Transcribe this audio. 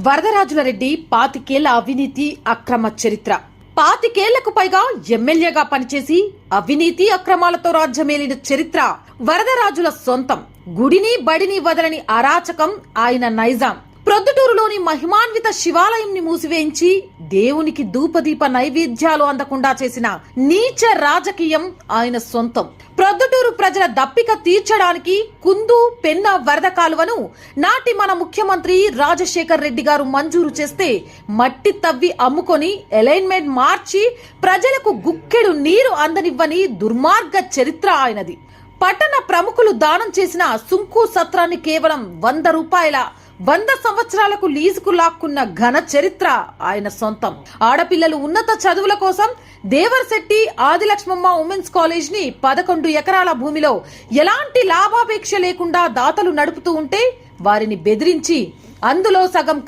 వరదరాజుల రెడ్డి 25 ఏళ్ల అవినీతి అక్రమ చరిత్ర. 25 ఏళ్లకు పైగా ఎమ్మెల్యేగా పనిచేసి అవినీతి అక్రమాలతో రాజ్యమేలిన చరిత్ర వరదరాజుల సొంతం. గుడిని బడిని వదలని అరాచకం ఆయన నైజాం. ప్రొద్దుటూరులోని మహిమాన్విత శివాలయంని మూసివేయించి దేవునికి ధూపదీప నైవేద్యాలు అందకుండా చేసిన నీచ రాజకీయం ఆయన సొంతం. ప్రొద్దుటూరు ప్రజల దప్పిక తీర్చడానికి కుందు పెన్న వరద కాలువను నాటి మన ముఖ్యమంత్రి రాజశేఖర్ రెడ్డి గారు మంజూరు చేస్తే మట్టి తవ్వి అమ్ముకొని అలైన్మెంట్ మార్చి ప్రజలకు గుక్కెడు నీరు అందనివ్వని దుర్మార్గ చరిత్ర ఆయనది. పట్టణ ప్రముఖులు దానం చేసిన సుంకు సత్రాన్ని కేవలం 100 రూపాయల 100 సంవత్సరాలకు లీజుకు లాక్కున్న ఘన చరిత్ర ఆయన సొంతం. ఆడపిల్లలు ఉన్నత చదువుల కోసం దేవరశెట్టి ఆదిలక్ష్మమ్మ ఉమెన్స్ కాలేజ్ ని 11 ఎకరాల భూమిలో ఎలాంటి లాభాపేక్ష లేకుండా దాతలు నడుపుతూ ఉంటే వారిని బెదిరించి అందులో సగం